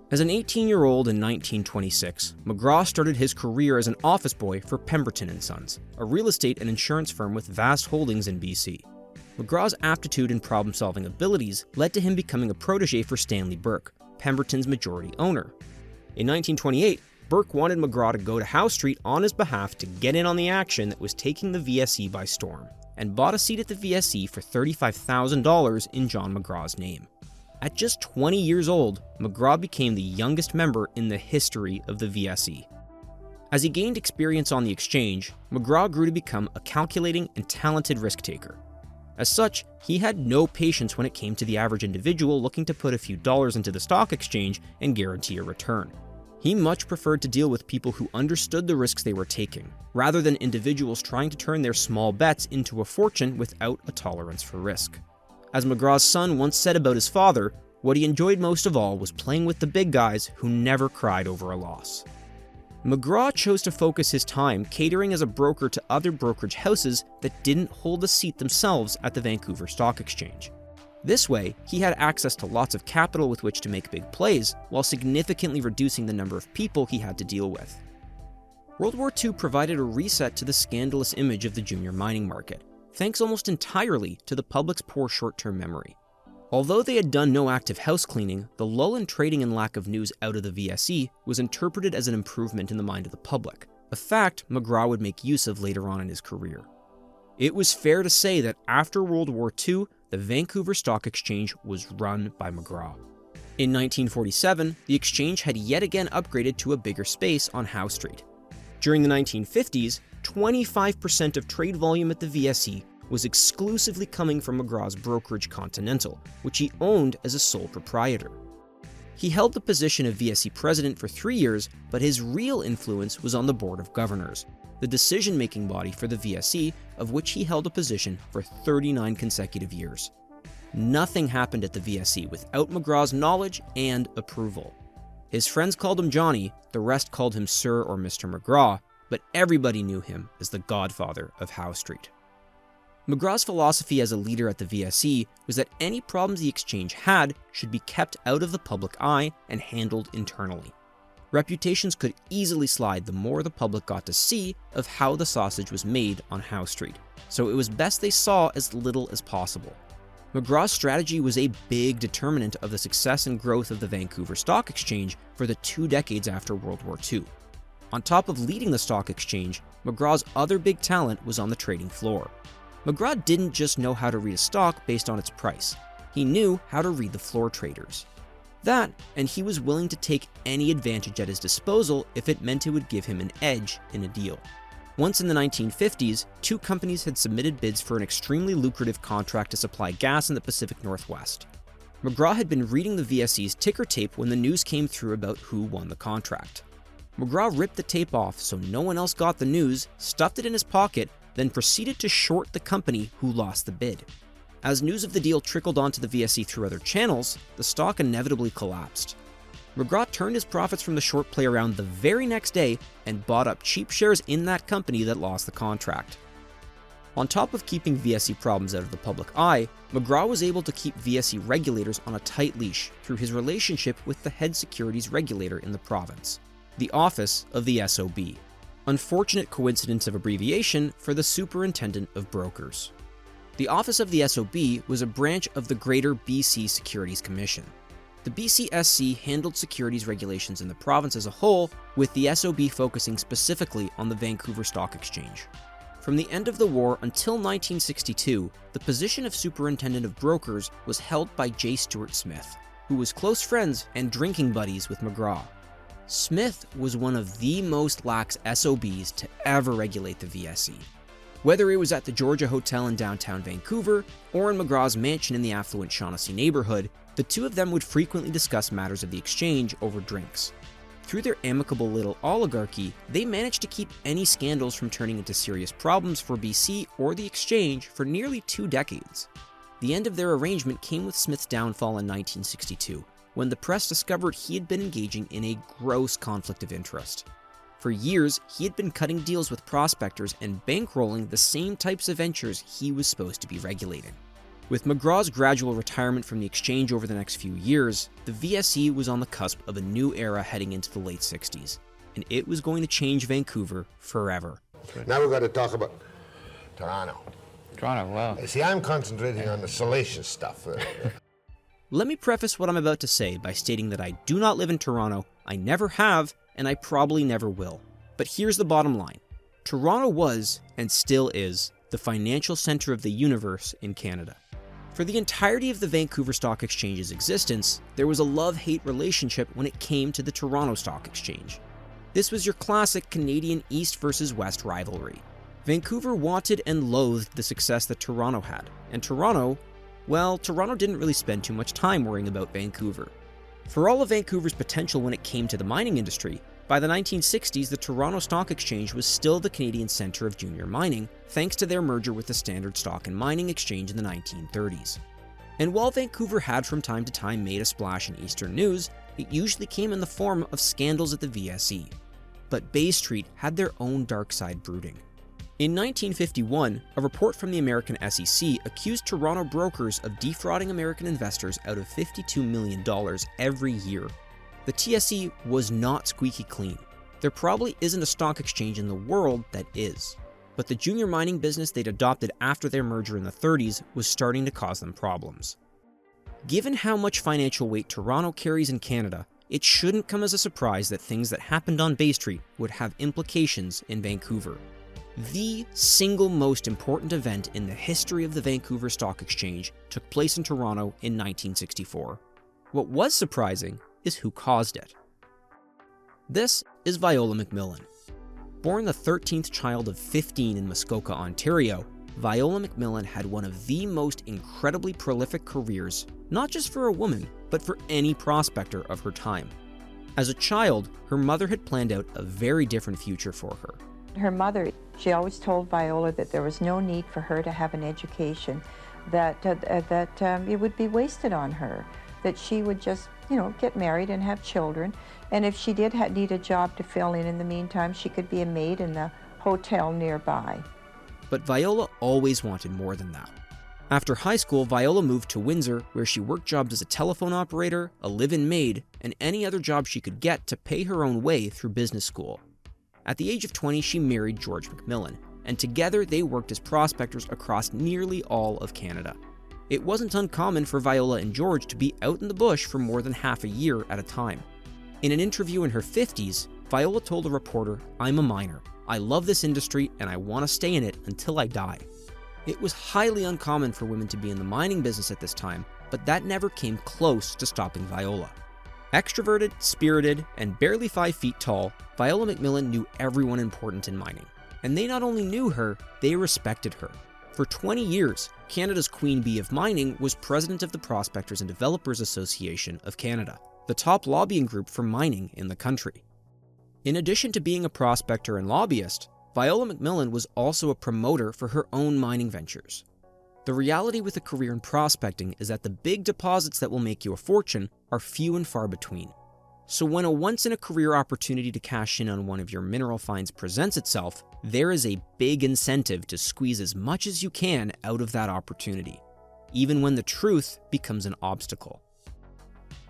As an 18-year-old in 1926, McGraw started his career as an office boy for Pemberton & Sons, a real estate and insurance firm with vast holdings in BC. McGraw's aptitude and problem-solving abilities led to him becoming a protege for Stanley Burke, Pemberton's majority owner. In 1928, Burke wanted McGraw to go to Howe Street on his behalf to get in on the action that was taking the VSE by storm, and bought a seat at the VSE for $35,000 in John McGraw's name. At just 20 years old, McGraw became the youngest member in the history of the VSE. As he gained experience on the exchange, McGraw grew to become a calculating and talented risk-taker. As such, he had no patience when it came to the average individual looking to put a few dollars into the stock exchange and guarantee a return. He much preferred to deal with people who understood the risks they were taking, rather than individuals trying to turn their small bets into a fortune without a tolerance for risk. As McGraw's son once said about his father, what he enjoyed most of all was playing with the big guys who never cried over a loss. McGraw chose to focus his time catering as a broker to other brokerage houses that didn't hold a seat themselves at the Vancouver Stock Exchange. This way, he had access to lots of capital with which to make big plays, while significantly reducing the number of people he had to deal with. World War II provided a reset to the scandalous image of the junior mining market, thanks almost entirely to the public's poor short-term memory. Although they had done no active house cleaning, the lull in trading and lack of news out of the VSE was interpreted as an improvement in the mind of the public, a fact McGraw would make use of later on in his career. It was fair to say that after World War II, the Vancouver Stock Exchange was run by McGraw. In 1947, the exchange had yet again upgraded to a bigger space on Howe Street. During the 1950s, 25% of trade volume at the VSE was exclusively coming from McGraw's brokerage Continental, which he owned as a sole proprietor. He held the position of VSE president for 3 years, but his real influence was on the Board of Governors, the decision-making body for the VSE, of which he held a position for 39 consecutive years. Nothing happened at the VSE without McGraw's knowledge and approval. His friends called him Johnny, the rest called him Sir or Mr. McGraw, but everybody knew him as the godfather of Howe Street. McGraw's philosophy as a leader at the VSE was that any problems the exchange had should be kept out of the public eye and handled internally. Reputations could easily slide the more the public got to see of how the sausage was made on Howe Street, so it was best they saw as little as possible. McGraw's strategy was a big determinant of the success and growth of the Vancouver Stock Exchange for the 2 decades after World War II. On top of leading the stock exchange, McGraw's other big talent was on the trading floor. McGraw didn't just know how to read a stock based on its price. He knew how to read the floor traders. That, and he was willing to take any advantage at his disposal if it meant it would give him an edge in a deal. Once in the 1950s, 2 companies had submitted bids for an extremely lucrative contract to supply gas in the Pacific Northwest. McGraw had been reading the VSE's ticker tape when the news came through about who won the contract. McGraw ripped the tape off so no one else got the news, stuffed it in his pocket, then proceeded to short the company who lost the bid. As news of the deal trickled onto the VSE through other channels, the stock inevitably collapsed. McGraw turned his profits from the short play around the very next day and bought up cheap shares in that company that lost the contract. On top of keeping VSE problems out of the public eye, McGraw was able to keep VSE regulators on a tight leash through his relationship with the head securities regulator in the province, the Office of the SOB. Unfortunate coincidence of abbreviation for the Superintendent of Brokers. The Office of the SOB was a branch of the Greater BC Securities Commission. The BCSC handled securities regulations in the province as a whole, with the SOB focusing specifically on the Vancouver Stock Exchange. From the end of the war until 1962, the position of Superintendent of Brokers was held by J. Stuart Smith, who was close friends and drinking buddies with McGraw. Smith was one of the most lax SOBs to ever regulate the VSE. Whether it was at the Georgia Hotel in downtown Vancouver or in McGraw's mansion in the affluent Shaughnessy neighborhood, the two of them would frequently discuss matters of the exchange over drinks. Through their amicable little oligarchy, they managed to keep any scandals from turning into serious problems for BC or the exchange for nearly 2 decades. The end of their arrangement came with Smith's downfall in 1962, when the press discovered he had been engaging in a gross conflict of interest. For years, he had been cutting deals with prospectors and bankrolling the same types of ventures he was supposed to be regulating. With McGraw's gradual retirement from the exchange over the next few years, the VSE was on the cusp of a new era heading into the late 60s, and it was going to change Vancouver forever. Now we've got to talk about Toronto. Toronto, wow. See, I'm concentrating on the salacious stuff. Let me preface what I'm about to say by stating that I do not live in Toronto, I never have, and I probably never will. But here's the bottom line. Toronto was, and still is, the financial center of the universe in Canada. For the entirety of the Vancouver Stock Exchange's existence, there was a love-hate relationship when it came to the Toronto Stock Exchange. This was your classic Canadian East versus West rivalry. Vancouver wanted and loathed the success that Toronto had, and Toronto didn't really spend too much time worrying about Vancouver. For all of Vancouver's potential when it came to the mining industry, by the 1960s, the Toronto Stock Exchange was still the Canadian center of junior mining, thanks to their merger with the Standard Stock and Mining Exchange in the 1930s. And while Vancouver had from time to time made a splash in Eastern news, it usually came in the form of scandals at the VSE. But Bay Street had their own dark side brooding. In 1951, a report from the American SEC accused Toronto brokers of defrauding American investors out of $52 million every year. The TSE was not squeaky clean. There probably isn't a stock exchange in the world that is. But the junior mining business they'd adopted after their merger in the 30s was starting to cause them problems. Given how much financial weight Toronto carries in Canada, it shouldn't come as a surprise that things that happened on Bay Street would have implications in Vancouver. The single most important event in the history of the Vancouver Stock Exchange took place in Toronto in 1964. What was surprising is who caused it. This is Viola MacMillan. Born the 13th child of 15 in Muskoka, Ontario, Viola MacMillan had one of the most incredibly prolific careers, not just for a woman, but for any prospector of her time. As a child, her mother had planned out a very different future for her. Her mother, she always told Viola that there was no need for her to have an education, that it would be wasted on her, that she would just, get married and have children, and if she did need a job to fill in the meantime, she could be a maid in the hotel nearby. But Viola always wanted more than that. After high school, Viola moved to Windsor, where she worked jobs as a telephone operator, a live-in maid, and any other job she could get to pay her own way through business school. At the age of 20, she married George MacMillan, and together they worked as prospectors across nearly all of Canada. It wasn't uncommon for Viola and George to be out in the bush for more than half a year at a time. In an interview in her 50s, Viola told a reporter, "I'm a miner. I love this industry and I want to stay in it until I die." It was highly uncommon for women to be in the mining business at this time, but that never came close to stopping Viola. Extroverted, spirited, and barely 5 feet tall, Viola MacMillan knew everyone important in mining. And they not only knew her, they respected her. For 20 years, Canada's Queen Bee of Mining was president of the Prospectors and Developers Association of Canada, the top lobbying group for mining in the country. In addition to being a prospector and lobbyist, Viola MacMillan was also a promoter for her own mining ventures. The reality with a career in prospecting is that the big deposits that will make you a fortune are few and far between. So when a once-in-a-career opportunity to cash in on one of your mineral finds presents itself, there is a big incentive to squeeze as much as you can out of that opportunity, even when the truth becomes an obstacle.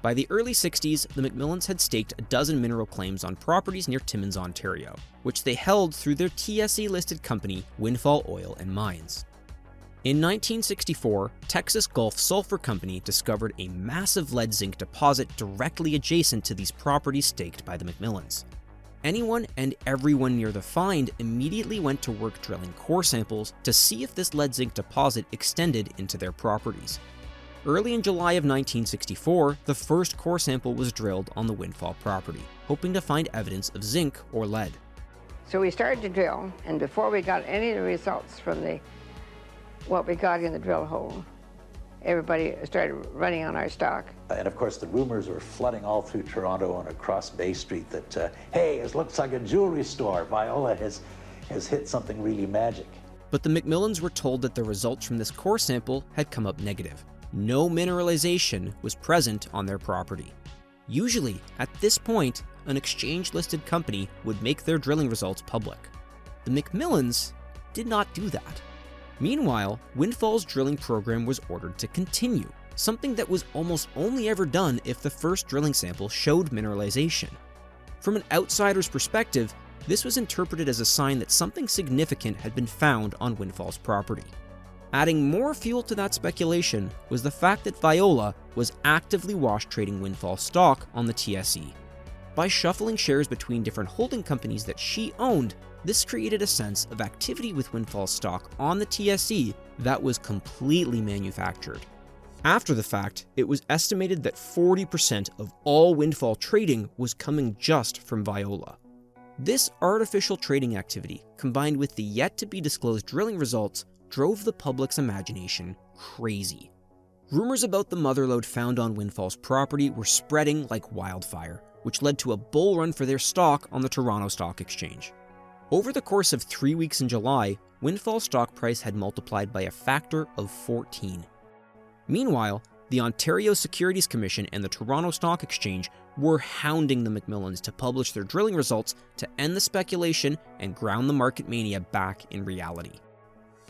By the early 60s, the MacMillans had staked a dozen mineral claims on properties near Timmins, Ontario, which they held through their TSE-listed company, Windfall Oil and Mines. In 1964, Texas Gulf Sulphur Company discovered a massive lead-zinc deposit directly adjacent to these properties staked by the MacMillans. Anyone and everyone near the find immediately went to work drilling core samples to see if this lead-zinc deposit extended into their properties. Early in July of 1964, the first core sample was drilled on the Windfall property, hoping to find evidence of zinc or lead. So we started to drill, and before we got any of the results from what we got in the drill hole, everybody started running on our stock. And of course, the rumors were flooding all through Toronto and across Bay Street that, hey, it looks like a jewelry store. Viola has hit something really magic. But the MacMillans were told that the results from this core sample had come up negative. No mineralization was present on their property. Usually, at this point, an exchange-listed company would make their drilling results public. The MacMillans did not do that. Meanwhile, Windfall's drilling program was ordered to continue, something that was almost only ever done if the first drilling sample showed mineralization. From an outsider's perspective, this was interpreted as a sign that something significant had been found on Windfall's property. Adding more fuel to that speculation was the fact that Viola was actively wash trading Windfall stock on the TSE. By shuffling shares between different holding companies that she owned, this created a sense of activity with Windfall stock on the TSE that was completely manufactured. After the fact, it was estimated that 40% of all Windfall trading was coming just from Viola. This artificial trading activity, combined with the yet-to-be-disclosed drilling results, drove the public's imagination crazy. Rumors about the motherlode found on Windfall's property were spreading like wildfire, which led to a bull run for their stock on the Toronto Stock Exchange. Over the course of 3 weeks in July, Windfall's stock price had multiplied by a factor of 14. Meanwhile, the Ontario Securities Commission and the Toronto Stock Exchange were hounding the MacMillans to publish their drilling results to end the speculation and ground the market mania back in reality.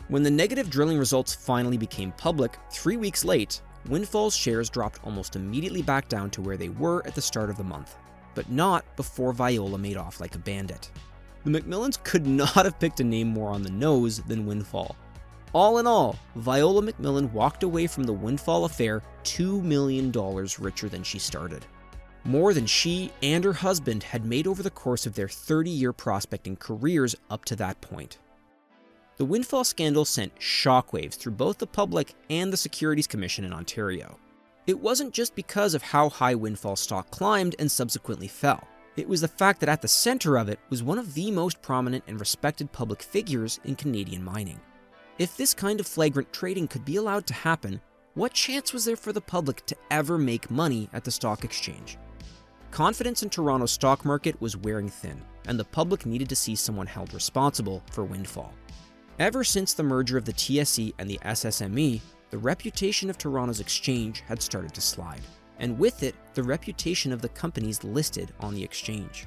When the negative drilling results finally became public, 3 weeks late, Windfall's shares dropped almost immediately back down to where they were at the start of the month, but not before Viola made off like a bandit. The MacMillans could not have picked a name more on the nose than Windfall. All in all, Viola MacMillan walked away from the Windfall affair $2 million richer than she started. More than she and her husband had made over the course of their 30-year prospecting careers up to that point. The Windfall scandal sent shockwaves through both the public and the Securities Commission in Ontario. It wasn't just because of how high Windfall stock climbed and subsequently fell. It was the fact that at the center of it was one of the most prominent and respected public figures in Canadian mining. If this kind of flagrant trading could be allowed to happen, what chance was there for the public to ever make money at the stock exchange? Confidence in Toronto's stock market was wearing thin, and the public needed to see someone held responsible for Windfall. Ever since the merger of the TSE and the SSME, the reputation of Toronto's exchange had started to slide, and with it, the reputation of the companies listed on the exchange.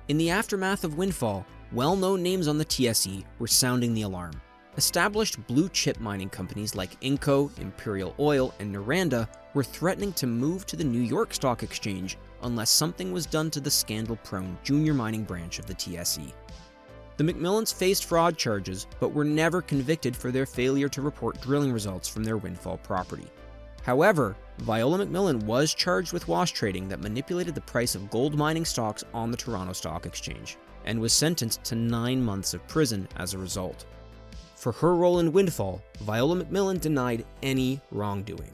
In the aftermath of Windfall, well-known names on the TSE were sounding the alarm. Established blue-chip mining companies like Inco, Imperial Oil, and Noranda were threatening to move to the New York Stock Exchange unless something was done to the scandal-prone junior mining branch of the TSE. The MacMillans faced fraud charges, but were never convicted for their failure to report drilling results from their Windfall property. However, Viola MacMillan was charged with wash trading that manipulated the price of gold mining stocks on the Toronto Stock Exchange, and was sentenced to 9 months of prison as a result. For her role in Windfall, Viola MacMillan denied any wrongdoing.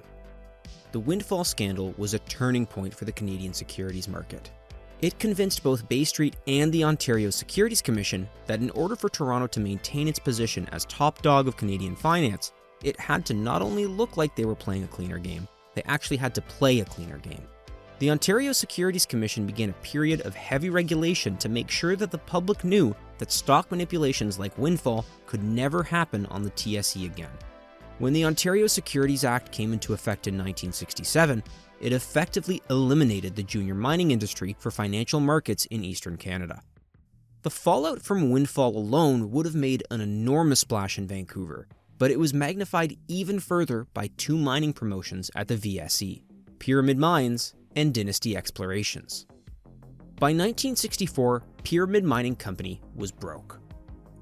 The Windfall scandal was a turning point for the Canadian securities market. It convinced both Bay Street and the Ontario Securities Commission that in order for Toronto to maintain its position as top dog of Canadian finance, it had to not only look like they were playing a cleaner game, they actually had to play a cleaner game. The Ontario Securities Commission began a period of heavy regulation to make sure that the public knew that stock manipulations like Windfall could never happen on the TSE again. When the Ontario Securities Act came into effect in 1967, it effectively eliminated the junior mining industry for financial markets in Eastern Canada. The fallout from Windfall alone would have made an enormous splash in Vancouver, but it was magnified even further by 2 mining promotions at the VSE, Pyramid Mines and Dynasty Explorations. By 1964, Pyramid Mining Company was broke.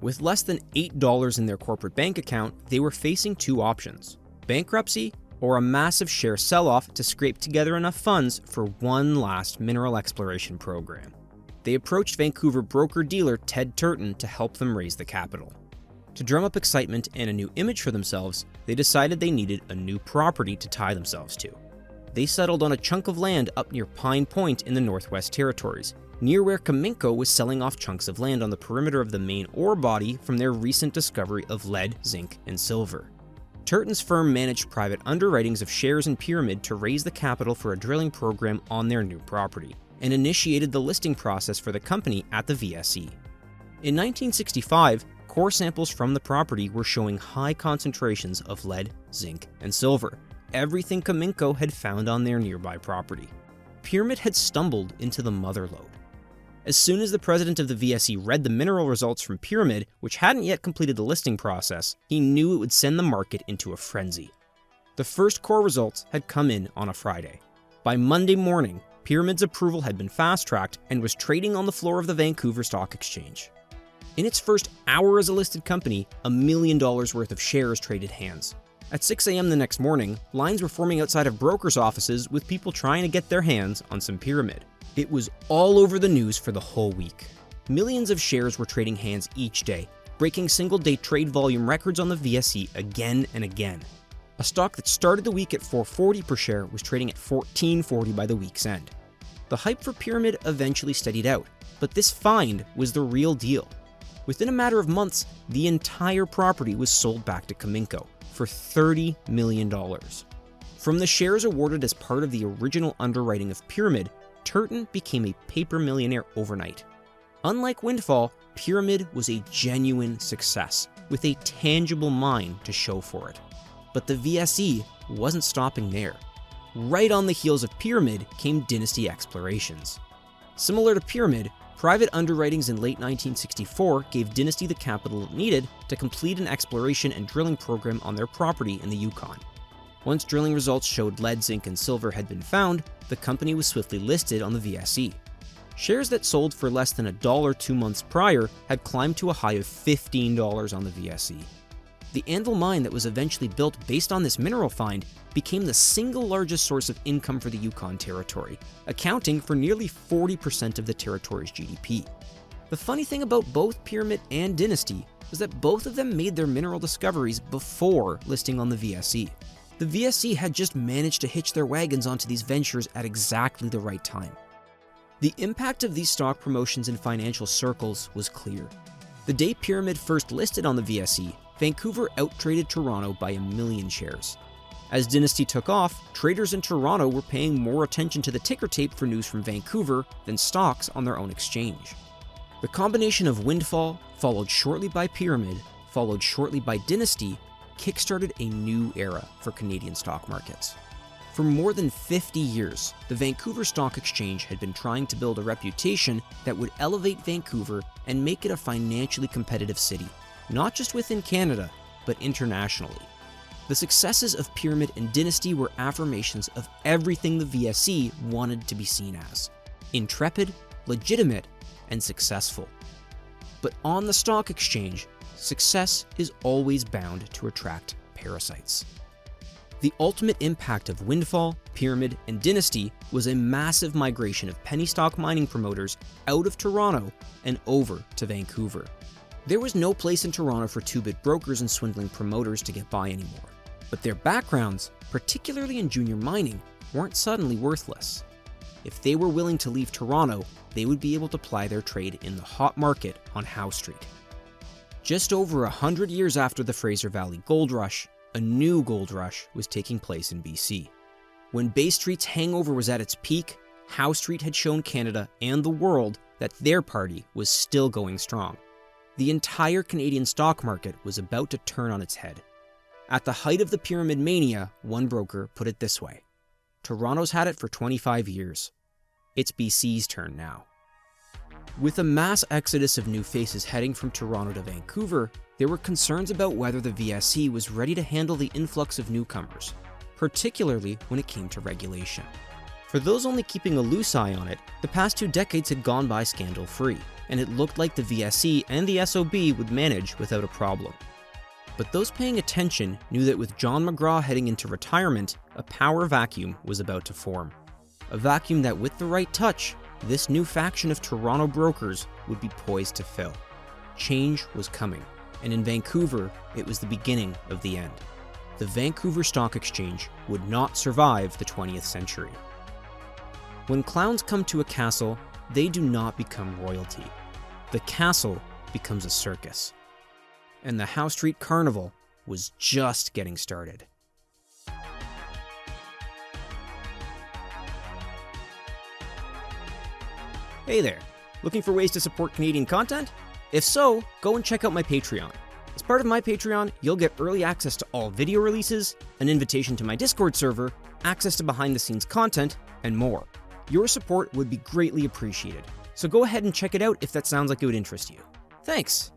With less than $8 in their corporate bank account, they were facing 2 options: bankruptcy or a massive share sell-off to scrape together enough funds for one last mineral exploration program. They approached Vancouver broker-dealer Ted Turton to help them raise the capital. To drum up excitement and a new image for themselves, they decided they needed a new property to tie themselves to. They settled on a chunk of land up near Pine Point in the Northwest Territories, near where Cominco was selling off chunks of land on the perimeter of the main ore body from their recent discovery of lead, zinc, and silver. Turton's firm managed private underwritings of shares in Pyramid to raise the capital for a drilling program on their new property, and initiated the listing process for the company at the VSE. In 1965, core samples from the property were showing high concentrations of lead, zinc, and silver, everything Cominco had found on their nearby property. Pyramid had stumbled into the mother lode. As soon as the president of the VSE read the mineral results from Pyramid, which hadn't yet completed the listing process, he knew it would send the market into a frenzy. The first core results had come in on a Friday. By Monday morning, Pyramid's approval had been fast-tracked and was trading on the floor of the Vancouver Stock Exchange. In its first hour as a listed company, $1 million worth of shares traded hands. At 6 a.m. the next morning, lines were forming outside of brokers' offices with people trying to get their hands on some Pyramid. It was all over the news for the whole week. Millions of shares were trading hands each day, breaking single-day trade volume records on the VSE again and again. A stock that started the week at $4.40 per share was trading at $14.40 by the week's end. The hype for Pyramid eventually steadied out, but this find was the real deal. Within a matter of months, the entire property was sold back to Cominco for $30 million. From the shares awarded as part of the original underwriting of Pyramid, Turton became a paper millionaire overnight. Unlike Windfall, Pyramid was a genuine success, with a tangible mine to show for it. But the VSE wasn't stopping there. Right on the heels of Pyramid came Dynasty Explorations. Similar to Pyramid, private underwritings in late 1964 gave Dynasty the capital it needed to complete an exploration and drilling program on their property in the Yukon. Once drilling results showed lead, zinc, and silver had been found, the company was swiftly listed on the VSE. Shares that sold for less than $1 2 months prior had climbed to a high of $15 on the VSE. The Anvil mine that was eventually built based on this mineral find became the single largest source of income for the Yukon Territory, accounting for nearly 40% of the territory's GDP. The funny thing about both Pyramid and Dynasty was that both of them made their mineral discoveries before listing on the VSE. The VSE had just managed to hitch their wagons onto these ventures at exactly the right time. The impact of these stock promotions in financial circles was clear. The day Pyramid first listed on the VSE, Vancouver outtraded Toronto by 1 million shares. As Dynasty took off, traders in Toronto were paying more attention to the ticker tape for news from Vancouver than stocks on their own exchange. The combination of Windfall, followed shortly by Pyramid, followed shortly by Dynasty, kickstarted a new era for Canadian stock markets. For more than 50 years, the Vancouver Stock Exchange had been trying to build a reputation that would elevate Vancouver and make it a financially competitive city, not just within Canada, but internationally. The successes of Pyramid and Dynasty were affirmations of everything the VSE wanted to be seen as: intrepid, legitimate, and successful. But on the stock exchange, success is always bound to attract parasites. The ultimate impact of Windfall, Pyramid, and Dynasty was a massive migration of penny stock mining promoters out of Toronto and over to Vancouver. There was no place in Toronto for two-bit brokers and swindling promoters to get by anymore, but their backgrounds, particularly in junior mining, weren't suddenly worthless. If they were willing to leave Toronto, they would be able to ply their trade in the hot market on Howe Street. Just over 100 years after the Fraser Valley Gold Rush, a new gold rush was taking place in BC. When Bay Street's hangover was at its peak, Howe Street had shown Canada and the world that their party was still going strong. The entire Canadian stock market was about to turn on its head. At the height of the pyramid mania, one broker put it this way: Toronto's had it for 25 years. It's BC's turn now. With a mass exodus of new faces heading from Toronto to Vancouver, there were concerns about whether the VSE was ready to handle the influx of newcomers, particularly when it came to regulation. For those only keeping a loose eye on it, the past 2 decades had gone by scandal-free, and it looked like the VSE and the SOB would manage without a problem. But those paying attention knew that with John McGraw heading into retirement, a power vacuum was about to form. A vacuum that, with the right touch, this new faction of Toronto brokers would be poised to fill. Change was coming, and in Vancouver, it was the beginning of the end. The Vancouver Stock Exchange would not survive the 20th century. When clowns come to a castle, they do not become royalty. The castle becomes a circus. And the Howe Street Carnival was just getting started. Hey there, looking for ways to support Canadian content? If so, go and check out my Patreon. As part of my Patreon, you'll get early access to all video releases, an invitation to my Discord server, access to behind-the-scenes content, and more. Your support would be greatly appreciated, so go ahead and check it out if that sounds like it would interest you. Thanks!